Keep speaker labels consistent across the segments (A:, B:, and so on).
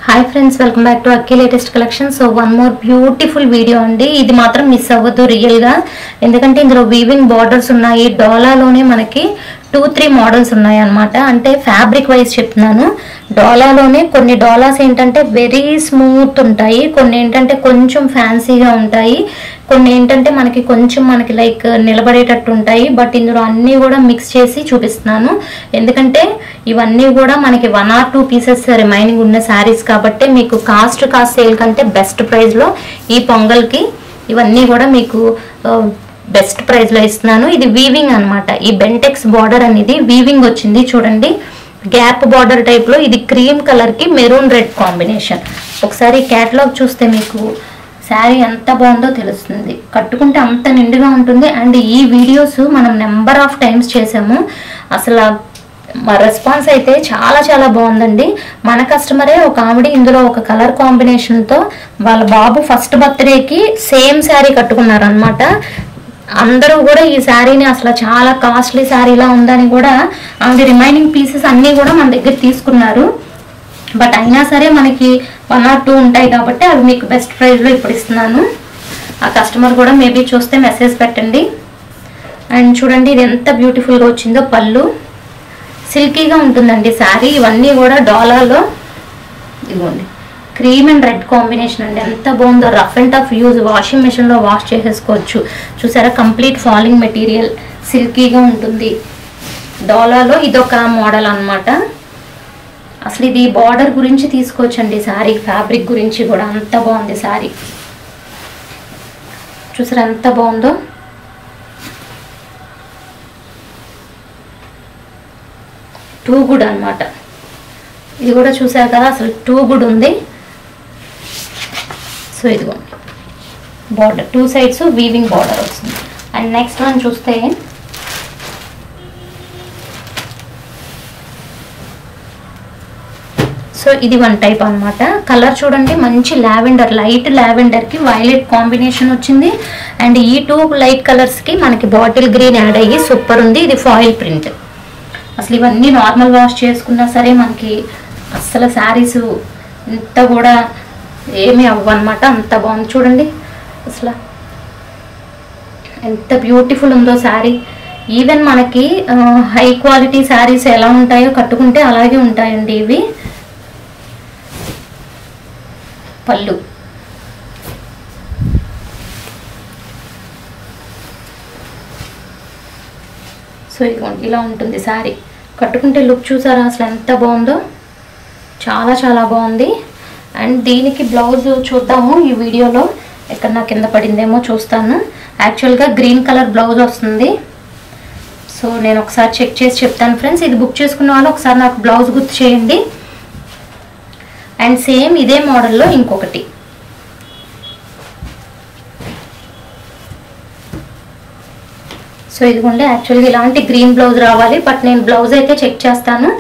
A: Hi friends, welcome back to Akki latest collection. So one more beautiful video అండి. ఇది మాత్రం miss అవ్వద్దు రియల్గా, ఎందుకంటే ఇందులో వీవింగ్ బార్డర్స్ ఉన్నాయి. డోలాలోనే మనకి 2-3 మోడల్స్ ఉన్నాయి అన్నమాట. అంటే ఫ్యాబ్రిక్ వైజ్ చెప్తున్నాను. డోలాలోనే కొన్ని డోలాస్ ఏంటంటే వెరీ స్మూత్ ఉంటాయి, కొన్ని ఏంటంటే కొంచెం ఫ్యాన్సీగా ఉంటాయి, కొన్ని ఏంటంటే మనకి లైక్ నిలబడేటట్టు ఉంటాయి. బట్ ఇందులో అన్నీ కూడా మిక్స్ చేసి చూపిస్తున్నాను, ఎందుకంటే ఇవన్నీ కూడా మనకి 1 or 2 పీసెస్ రిమైనింగ్ ఉన్న శారీస్ కాబట్టి మీకు కాస్ట్ సేల్ కంటే బెస్ట్ ప్రైస్లో ఈ పొంగల్కి ఇవన్నీ కూడా మీకు బెస్ట్ ప్రైస్లో ఇస్తున్నాను. ఇది వీవింగ్ అనమాట. ఈ బెంటెక్స్ బార్డర్ అనేది వీవింగ్ వచ్చింది చూడండి, గ్యాప్ బార్డర్ టైప్లో. ఇది క్రీమ్ కలర్కి మెరూన్ రెడ్ కాంబినేషన్. ఒకసారి క్యాటలాగ్ చూస్తే మీకు శారీ ఎంత బాగుందో తెలుస్తుంది. కట్టుకుంటే అంత నిండుగా ఉంటుంది. అండ్ ఈ వీడియోస్ మనం నెంబర్ ఆఫ్ టైమ్స్ చేసాము. అసలు మా రెస్పాన్స్ అయితే చాలా చాలా బాగుందండి. మన కస్టమరే ఒక ఆవిడ ఇందులో ఒక కలర్ కాంబినేషన్తో వాళ్ళ బాబు ఫస్ట్ బర్త్డేకి సేమ్ శారీ కట్టుకున్నారు అనమాట. అందరూ కూడా ఈ శారీని అసలు చాలా కాస్ట్లీ శారీలా ఉందని కూడా ఆవిడ రిమైనింగ్ పీసెస్ అన్నీ కూడా మన దగ్గర తీసుకున్నారు. బట్ అయినా సరే మనకి 1 or 2 ఉంటాయి కాబట్టి అవి మీకు బెస్ట్ ప్రైస్లో ఇప్పుడు ఇస్తున్నాను. ఆ కస్టమర్ కూడా మేబీ చూస్తే మెసేజ్ పెట్టండి. అండ్ చూడండి ఇది ఎంత బ్యూటిఫుల్గా వచ్చిందో. పళ్ళు సిల్కీగా ఉంటుందండి శారీ. ఇవన్నీ కూడా డోలాలో ఇవ్వండి, క్రీమ్ అండ్ రెడ్ కాంబినేషన్ అండి. ఎంత బాగుందో. Rough and tough use, washing మెషిన్లో వాష్ చేసేసుకోవచ్చు. చూసారా, కంప్లీట్ ఫాలింగ్ మెటీరియల్, సిల్కీగా ఉంటుంది. డోలాలో ఇదొక మోడల్ అనమాట. అసలు ఇది బార్డర్ గురించి తీసుకోవచ్చండి శారీ, ఫ్యాబ్రిక్ గురించి కూడా అంత బాగుంది శారీ. చూసారా ఎంత బాగుందో. టూ గుడ్ అనమాట. ఇది కూడా చూసారు కదా, అసలు టూ గుడ్ ఉంది. సో ఇదిగోండి బార్డర్, 2 sides వీవింగ్ బార్డర్ వస్తుంది. అండ్ నెక్స్ట్ వన్ చూస్తే సో ఇది 1 టైప్ అనమాట. కలర్ చూడండి, మంచి లావెండర్, లైట్ లావెండర్కి వైలెట్ కాంబినేషన్ వచ్చింది. అండ్ ఈ 2 లైట్ కలర్స్కి మనకి బాటిల్ గ్రీన్ యాడ్ అయ్యి సూపర్ ఉంది. ఇది ఫాయిల్ ప్రింట్. అసలు ఇవన్నీ నార్మల్ వాష్ చేసుకున్నా సరే మనకి అస్సలు శారీస్ ఇంత కూడా ఏమీ అవ్వన్నమాట. అంత బాగుంది చూడండి, అసలు ఎంత బ్యూటిఫుల్ ఉందో శారీ. ఈవెన్ మనకి హై క్వాలిటీ శారీస్ ఎలా ఉంటాయో కట్టుకుంటే అలాగే ఉంటాయండి ఇవి. పళ్ళు సో ఇదిగోండి ఇలా ఉంటుంది శారీ. కట్టుకుంటే లుక్ చూసారా అసలు ఎంత బాగుందో, చాలా చాలా బాగుంది. అండ్ దీనికి బ్లౌజ్ చూద్దాము ఈ వీడియోలో. ఎక్కడ నా కింద పడిందేమో చూస్తాను. యాక్చువల్గా గ్రీన్ కలర్ బ్లౌజ్ వస్తుంది. సో నేను ఒకసారి చెక్ చేసి చెప్తాను ఫ్రెండ్స్. ఇది బుక్ చేసుకున్న వాళ్ళు ఒకసారి నాకు బ్లౌజ్ గుర్తు చేయండి. అండ్ సేమ్ ఇదే మోడల్లో ఇంకొకటి. సో ఇదిగోండి, యాక్చువల్గా ఇలాంటి గ్రీన్ బ్లౌజ్ రావాలి. బట్ నేను బ్లౌజ్ అయితే చెక్ చేస్తాను,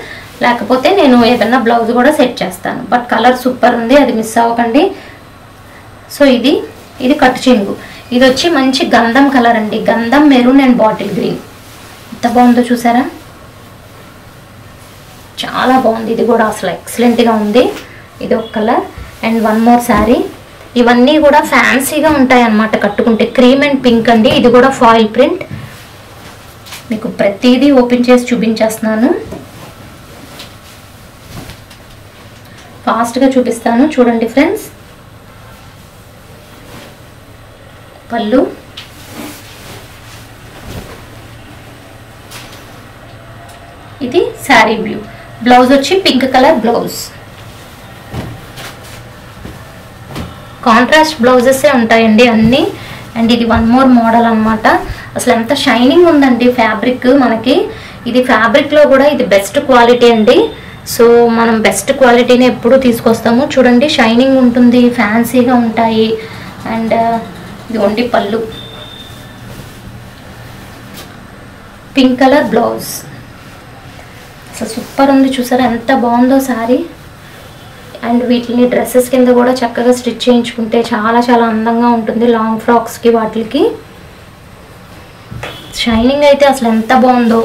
A: లేకపోతే నేను ఏదన్నా బ్లౌజ్ కూడా సెట్ చేస్తాను. బట్ కలర్ సూపర్ ఉంది, అది మిస్ అవ్వకండి. సో ఇది కట్టు చెంగు. ఇది వచ్చి మంచి గంధం కలర్ అండి, గంధం మెరూన్ అండ్ బాటిల్ గ్రీన్. ఎంత బాగుందో చూసారా, చాలా బాగుంది. ఇది కూడా అసలు ఎక్సలెంట్గా ఉంది. ఇది ఒక కలర్. And 1 more sari. ఇవన్నీ కూడా ఫ్యాన్సీగా ఉంటాయి అన్నమాట కట్టుకుంటే. క్రీమ్ అండ్ పింక్ అండి. ఇది కూడా ఫాయిల్ ప్రింట్. మీకు ప్రతిదీ ఓపెన్ చేసి చూపించేస్తున్నాను, ఫాస్ట్గా చూపిస్తాను. చూడండి ఫ్రెండ్స్, పళ్ళు ఇది శారీ వ్యూ. బ్లౌజ్ వచ్చి పింక్ కలర్ బ్లౌజ్. కాంట్రాస్ట్ బ్లౌజెసే ఉంటాయండి అన్నీ. అండ్ ఇది 1 more మోడల్ అనమాట. అసలు ఎంత షైనింగ్ ఉందండి ఫ్యాబ్రిక్ మనకి. ఇది ఫ్యాబ్రిక్లో కూడా ఇది బెస్ట్ క్వాలిటీ అండి. సో మనం బెస్ట్ క్వాలిటీని ఎప్పుడు తీసుకొస్తాము. చూడండి షైనింగ్ ఉంటుంది, ఫ్యాన్సీగా ఉంటాయి. అండ్ ఇది ఓన్లీ పళ్ళు, పింక్ కలర్ బ్లౌజ్. అసలు సూపర్ ఉంది. చూసారా ఎంత బాగుందో శారీ. అండ్ వీటిని డ్రెస్సెస్ కింద కూడా చక్కగా స్టిచ్ చేయించుకుంటే చాలా చాలా అందంగా ఉంటుంది. లాంగ్ ఫ్రాక్స్కి వాటికి షైనింగ్ అయితే అసలు ఎంత బాగుందో.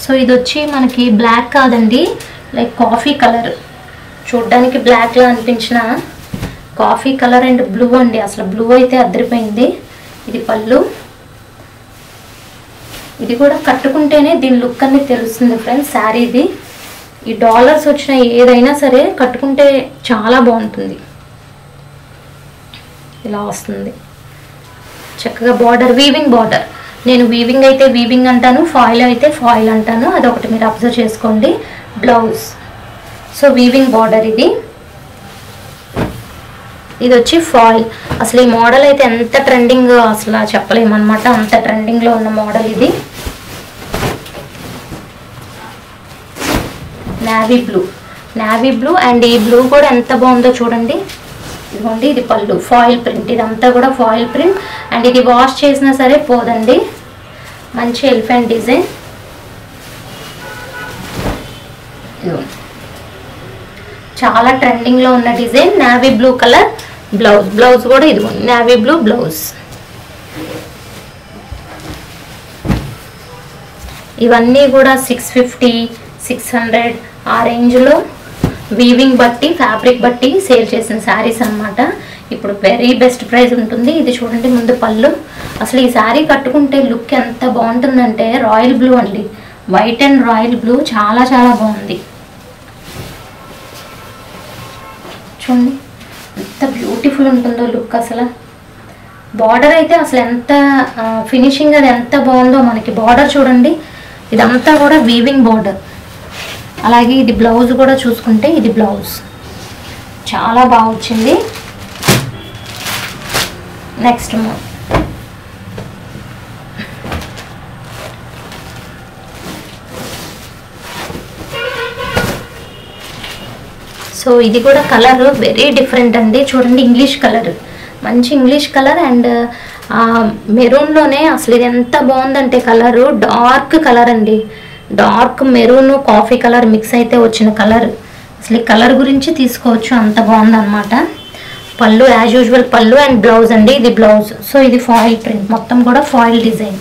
A: సో ఇది వచ్చి మనకి బ్లాక్ కాదండి, లైక్ కాఫీ కలర్, చూడ్డానికి బ్లాక్లా అనిపించిన కాఫీ కలర్ అండ్ బ్లూ అండి. అసలు బ్లూ అయితే అదిరిపోయింది. ఇది పళ్ళు. ఇది కూడా కట్టుకుంటేనే దీని లుక్ అనేది తెలుస్తుంది ఫ్రెండ్స్. శారీది ఈ డాలర్స్ వచ్చిన ఏదైనా సరే కట్టుకుంటే చాలా బాగుంటుంది. ఇలా వస్తుంది చక్కగా బార్డర్, వీవింగ్ బార్డర్. నేను వీవింగ్ అయితే వీవింగ్ అంటాను, ఫాయిల్ అయితే ఫాయిల్ అంటాను, అదొకటి మీరు అబ్జర్వ్ చేసుకోండి. బ్లౌజ్. So weaving border. ఇది వచ్చి ఫాయిల్. అసలు ఈ మోడల్ అయితే ఎంత ట్రెండింగ్ అసలు చెప్పలేమన్నమాట, అంత ట్రెండింగ్లో ఉన్న మోడల్ ఇది. Navy blue. Navy blue and ఈ బ్లూ కూడా ఎంత బాగుందో చూడండి. ఇదిగోండి, ఇది పళ్ళు, ఫాయిల్ ప్రింట్. ఇదంతా కూడా ఫాయిల్ ప్రింట్ అండ్ ఇది వాష్ చేసినా సరే పోదండి. మంచి ఎలిఫెంట్ డిజైన్. ఇదిగోండి, చాలా ట్రెండింగ్లో ఉన్న design. Navy blue colour blouse. Blouse కూడా ఇదిగోండి, నావీ బ్లూ బ్లౌజ్. ఇవన్నీ కూడా 650, 600 ఆ రేంజ్లో వీవింగ్ బట్టి, ఫ్యాబ్రిక్ బట్టి సేల్ చేసిన శారీస్ అన్నమాట. ఇప్పుడు వెరీ బెస్ట్ ప్రైస్ ఉంటుంది. ఇది చూడండి, ముందు పళ్ళు. అసలు ఈ శారీ కట్టుకుంటే లుక్ ఎంత బాగుంటుందంటే, రాయల్ బ్లూ అండి, వైట్ అండ్ రాయల్ బ్లూ, చాలా చాలా బాగుంది. చూడండి ఎంత బ్యూటిఫుల్ ఉంటుందో లుక్. అసలు బార్డర్ అయితే అసలు ఎంత ఫినిషింగ్ అది ఎంత బాగుందో మనకి. బార్డర్ చూడండి, ఇదంతా కూడా వీవింగ్ బార్డర్. అలాగే ఇది బ్లౌజ్ కూడా చూసుకుంటే, ఇది బ్లౌజ్ చాలా బాగా వచ్చింది. నెక్స్ట్ సో ఇది కూడా కలర్ వెరీ డిఫరెంట్ అండి. చూడండి, ఇంగ్లీష్ కలర్, మంచి ఇంగ్లీష్ కలర్ అండ్ మెరూన్లోనే అసలు ఇది ఎంత బాగుందంటే కలరు, డార్క్ కలర్ అండి. Dark maroon coffee colour mix అయితే వచ్చిన కలర్. అసలు ఈ కలర్ గురించి తీసుకోవచ్చు, అంత బాగుందన్నమాట. పళ్ళు యాజ్ యూజువల్ పళ్ళు అండ్ బ్లౌజ్ అండి, ఇది బ్లౌజ్. సో ఇది ఫాయిల్ ప్రింట్, మొత్తం కూడా ఫాయిల్ డిజైన్.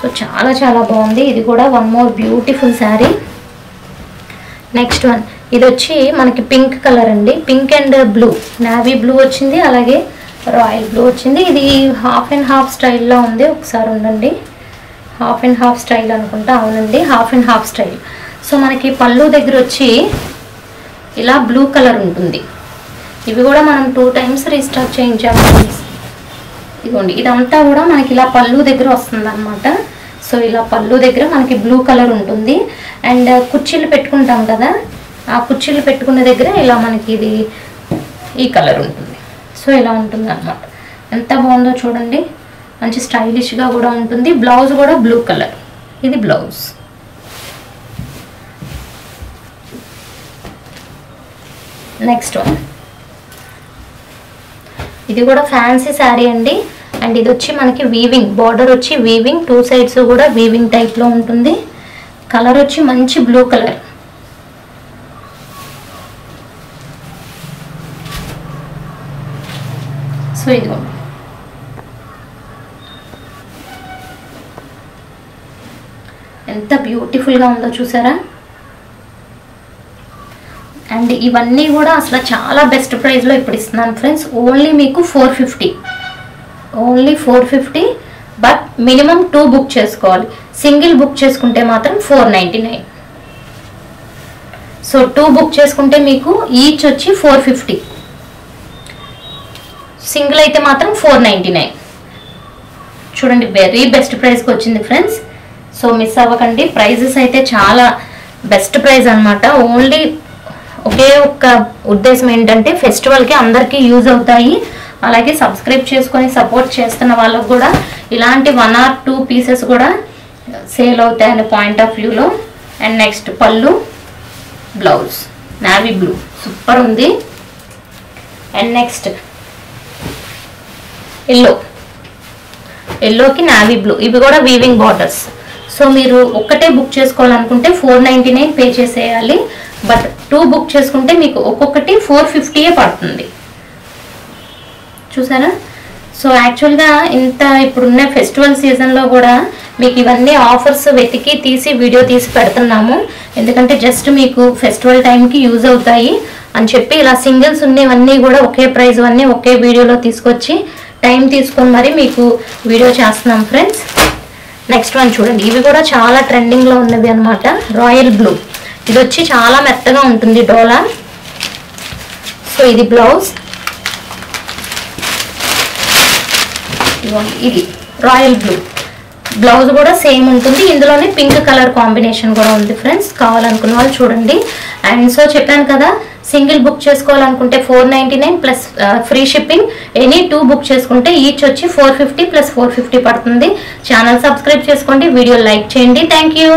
A: సో చాలా చాలా బాగుంది. ఇది కూడా one more beautiful sari. Next one, ఇది వచ్చి మనకి పింక్ కలర్ అండి, pink and blue, navy blue వచ్చింది, అలాగే రాయల్ బ్లూ వచ్చింది. ఇది హాఫ్ అండ్ హాఫ్ స్టైల్లో ఉంది. ఒకసారి ఉండండి, హాఫ్ అండ్ హాఫ్ స్టైల్ అనుకుంటా. అవునండి, half and half style. So మనకి పళ్ళు దగ్గర వచ్చి ఇలా బ్లూ కలర్ ఉంటుంది. ఇవి కూడా మనం 2 times రీస్టాక్ చేయించాము. ఇదిగోండి, ఇదంతా కూడా మనకి ఇలా పళ్ళు దగ్గర వస్తుంది అనమాట. సో ఇలా పళ్ళు దగ్గర మనకి బ్లూ కలర్ ఉంటుంది. అండ్ కుర్చీలు పెట్టుకుంటాం కదా, ఆ కుర్చీలు పెట్టుకున్న దగ్గర ఇలా మనకి ఇది ఈ కలర్ ఉంటుంది. సో ఇలా ఉంటుంది అన్నమాట. ఎంత బాగుందో చూడండి, మంచి స్టైలిష్గా కూడా ఉంటుంది. బ్లౌజ్ కూడా బ్లూ కలర్, ఇది బ్లౌజ్. నెక్స్ట్ వన్, ఇది కూడా ఫ్యాన్సీ శారీ అండి. అండ్ ఇది వచ్చి మనకి వీవింగ్ బార్డర్ వచ్చి వీవింగ్, 2 sides కూడా వీవింగ్ టైప్లో ఉంటుంది. కలర్ వచ్చి మంచి బ్లూ కలర్. సో ఇదిగోండి, ఎంత బ్యూటిఫుల్గా ఉందో చూసారా. అండ్ ఇవన్నీ కూడా అసలు చాలా బెస్ట్ ప్రైస్లో ఇప్పుడు ఇస్తున్నాను ఫ్రెండ్స్. ఓన్లీ మీకు 450, ఓన్లీ 450. బట్ మినిమం 2 బుక్ చేసుకోవాలి. సింగిల్ బుక్ చేసుకుంటే మాత్రం 499. సో 2 బుక్ చేసుకుంటే మీకు ఈచ్ వచ్చి 450, సింగిల్ అయితే మాత్రం 499. చూడండి, వెరీ బెస్ట్ ప్రైస్కి వచ్చింది ఫ్రెండ్స్. సో మిస్ అవ్వకండి. ప్రైజెస్ అయితే చాలా బెస్ట్ ప్రైస్ అనమాట. ఓన్లీ ఒకే ఒక్క ఉద్దేశం ఏంటంటే ఫెస్టివల్కి అందరికీ యూజ్ అవుతాయి. అలాగే సబ్స్క్రైబ్ చేసుకొని సపోర్ట్ చేస్తున్న వాళ్ళకు కూడా ఇలాంటి 1 or 2 pieces కూడా సేల్ అవుతాయి అనే పాయింట్ ఆఫ్ వ్యూలో. అండ్ నెక్స్ట్ పళ్ళు, బ్లౌజ్ నావీ బ్లూ, సూపర్ ఉంది. అండ్ నెక్స్ట్ ఎల్లోకి నావీ బ్లూ, ఇవి కూడా వీవింగ్ బార్డర్స్. సో మీరు ఒక్కటే బుక్ చేసుకోవాలనుకుంటే 499 పే చేసేయాలి. బట్ 2 బుక్ చేసుకుంటే మీకు ఒక్కొక్కటి 450 పడుతుంది. చూసారా. సో యాక్చువల్గా ఇంత ఇప్పుడున్న ఫెస్టివల్ సీజన్లో కూడా మీకు ఇవన్నీ ఆఫర్స్ వెతికి తీసి వీడియో తీసి పెడుతున్నాము. ఎందుకంటే జస్ట్ మీకు ఫెస్టివల్ టైంకి యూజ్ అవుతాయి అని చెప్పి ఇలా సింగిల్స్ ఉన్నవన్నీ కూడా ఒకే ప్రైస్ అన్నీ ఒకే వీడియోలో తీసుకొచ్చి టైం తీసుకొని మరి మీకు వీడియో చేస్తున్నాం ఫ్రెండ్స్. నెక్స్ట్ వన్ చూడండి, ఇవి కూడా చాలా ట్రెండింగ్లో ఉన్నవి అనమాట. రాయల్ బ్లూ, ఇది వచ్చి చాలా మెత్తగా ఉంటుంది డోలా. సో ఇది బ్లౌజ్, ఇది రాయల్ బ్లూ బ్లౌజ్ కూడా సేమ్ ఉంటుంది. ఇందులోనే పింక్ కలర్ కాంబినేషన్ కూడా ఉంది ఫ్రెండ్స్. కావాలనుకున్న వాళ్ళు చూడండి. అండ్ సో చెప్పాను కదా, సింగిల్ బుక్ చేసుకోవాలనుకుంటే 499 plus free shipping. Any 2 book చేసుకుంటే ఈచ్ వచ్చి 450 ప్లస్ 450 పడుతుంది. ఛానల్ సబ్స్క్రైబ్ చేసుకోండి, వీడియో లైక్ చేయండి. Thank you.